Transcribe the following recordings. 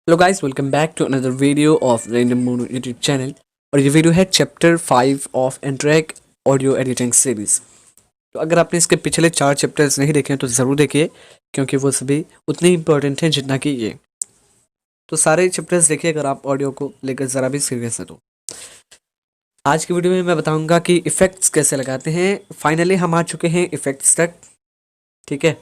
Hello guys, welcome back to another video of random mono YouTube channel. और ये video है chapter 5 ऑफ nTrack audio editing series. तो अगर आपने इसके पिछले 4 चैप्टर्स नहीं देखे हैं तो ज़रूर देखिए, क्योंकि वो सभी उतने ही इंपॉर्टेंट हैं जितना कि ये। तो सारे चैप्टर्स देखिए अगर आप ऑडियो को लेकर ज़रा भी सीरियस है तो। आज की वीडियो में मैं बताऊंगा कि इफ़ेक्ट्स कैसे लगाते हैं। फाइनली हम आ चुके हैं इफ़ेक्ट्स तक। ठीक है,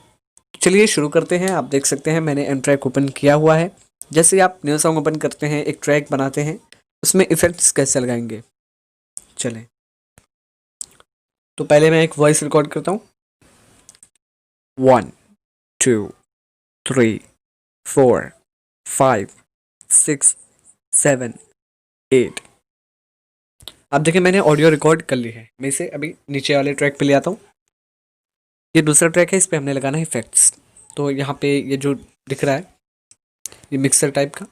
चलिए शुरू करते हैं। आप देख सकते हैं मैंने nTrack ओपन किया हुआ है। जैसे आप न्यू सॉन्ग ओपन करते हैं, एक ट्रैक बनाते हैं, उसमें इफ़ेक्ट्स कैसे लगाएंगे। चलें, तो पहले मैं एक वॉइस रिकॉर्ड करता हूँ। 1 2 3 4 5 6 7 8। आप देखिए मैंने ऑडियो रिकॉर्ड कर ली है। मैं इसे अभी नीचे वाले ट्रैक पे ले आता हूँ। ये दूसरा ट्रैक है, इस पे हमने लगाना है इफेक्ट्स। तो यहाँ पे ये जो दिख रहा है, ये मिक्सर टाइप का,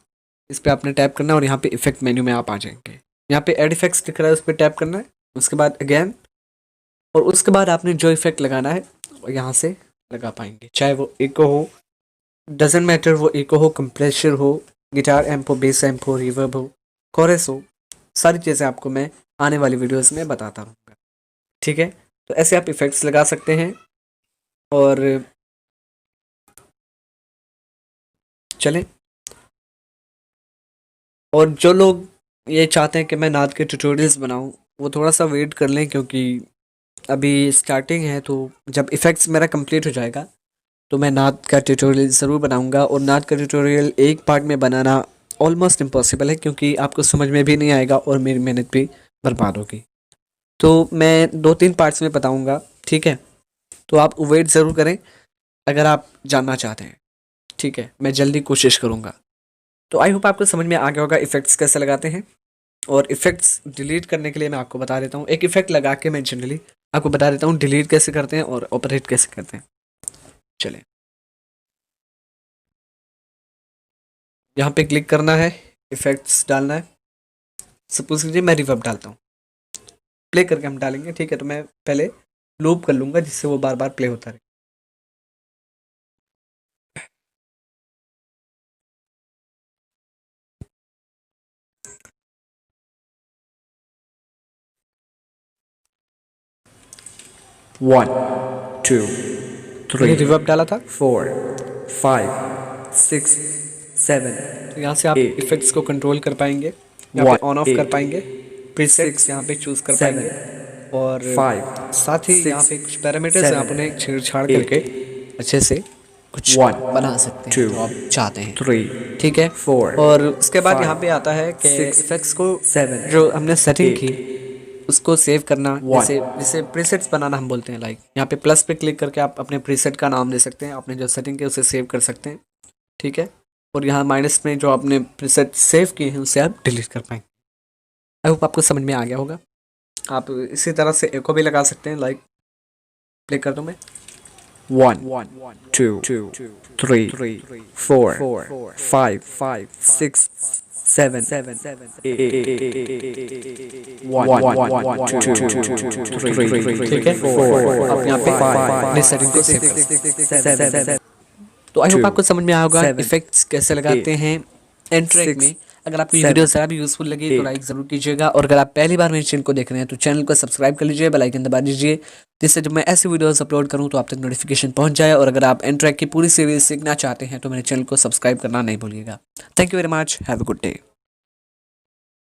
इस पर आपने टैप करना है और यहाँ पे इफेक्ट मेन्यू में आप आ जाएंगे। यहाँ पे एड इफेक्ट्स दिख रहा है, उस पर टैप करना है। उसके बाद अगेन, और उसके बाद आपने जो इफेक्ट लगाना है वो यहाँ से लगा पाएंगे, चाहे वो इको हो, डजेंट मैटर, वो इको हो, कंप्रेशर हो, गिटार एम्प हो, बेस एम्प हो, रिवर्ब हो, कोरस हो, सारी चीज़ें आपको मैं आने वाली वीडियोस में बताता रहूँगा। ठीक है, तो ऐसे आप इफेक्ट्स लगा सकते हैं। और चलें, और जो लोग ये चाहते हैं कि मैं नाद के ट्यूटोरियल्स बनाऊं, वो थोड़ा सा वेट कर लें, क्योंकि अभी स्टार्टिंग है। तो जब इफ़ेक्ट्स मेरा कंप्लीट हो जाएगा तो मैं नाद का ट्यूटोरियल ज़रूर बनाऊंगा। और नाद का ट्यूटोरियल एक पार्ट में बनाना ऑलमोस्ट इम्पॉसिबल है, क्योंकि आपको समझ में भी नहीं आएगा और मेरी मेहनत भी बर्बाद होगी। तो मैं 2-3 पार्ट्स में बताऊँगा। ठीक है, तो आप वेट ज़रूर करें अगर आप जानना चाहते हैं। ठीक है, मैं जल्दी कोशिश करूँगा। तो आई होप आपको समझ में आ गया होगा इफ़ेक्ट्स कैसे लगाते हैं। और इफ़ेक्ट्स डिलीट करने के लिए मैं आपको बता देता हूँ। एक इफ़ेक्ट लगा के मैं जनरली आपको बता देता हूँ डिलीट कैसे करते हैं और ऑपरेट कैसे करते हैं। चलें, यहाँ पे क्लिक करना है, इफ़ेक्ट्स डालना है। सपोज कीजिए मैं रिवर्ब डालता हूँ, प्ले करके हम डालेंगे। ठीक है, तो मैं पहले लूप कर लूँगा जिससे वो बार बार प्ले होता रहे। वन टू थ्री रिवर्ब डाला था, 4 5 6 7। तो यहाँ से आप इफेक्ट्स को कंट्रोल कर पाएंगे, यहाँ पे ऑन ऑफ कर पाएंगे, प्रीसेट्स यहाँ पे चूज कर पाएंगे। और 5 साथ ही यहाँ पे कुछ पैरामीटर्स हैं, आप उन्हें छेड़छाड़ करके अच्छे से कुछ बना सकते हैं जो आप चाहते हैं। 3 ठीक है, 4 और उसके बाद यहाँ पे आता है कि इफेक्ट्स को 7 जो हमने सेटिंग की उसको सेव करना। जैसे जैसे प्रीसेट्स बनाना हम बोलते हैं, लाइक यहाँ पे प्लस पे क्लिक करके आप अपने प्रीसेट का नाम दे सकते हैं, आपने जो सेटिंग की उसे सेव कर सकते हैं। ठीक है, और यहाँ माइनस में जो आपने प्रीसेट सेव किए हैं उसे आप डिलीट कर पाएंगे। आई होप आपको समझ में आ गया होगा। आप इसी तरह से एको भी लगा सकते हैं, लाइक प्ले कर दूँ मैं। 1 2 3 4 5 6 7 8 ठीक है, 4 आप यहाँ पे अपने सेटिंग को सेव कर सकते हैं। तो आई होप आपको समझ में आया होगा इफेक्ट्स कैसे लगाते हैं nTrack में। अगर आपको ये वीडियो ज़रा भी यूजफुल लगी तो लाइक ज़रूर कीजिएगा, और अगर आप पहली बार मेरे चैनल को देख रहे हैं तो चैनल को सब्सक्राइब कर लीजिए, बेल आइकन दबा दीजिए, जिससे जब मैं ऐसी वीडियोस अपलोड करूं तो आप तक नोटिफिकेशन पहुंच जाए। और अगर आप nTrack की पूरी सीरीज सीखना चाहते हैं तो मेरे चैनल को सब्सक्राइब करना नहीं भूलिएगा। Thank you very much, have a good day.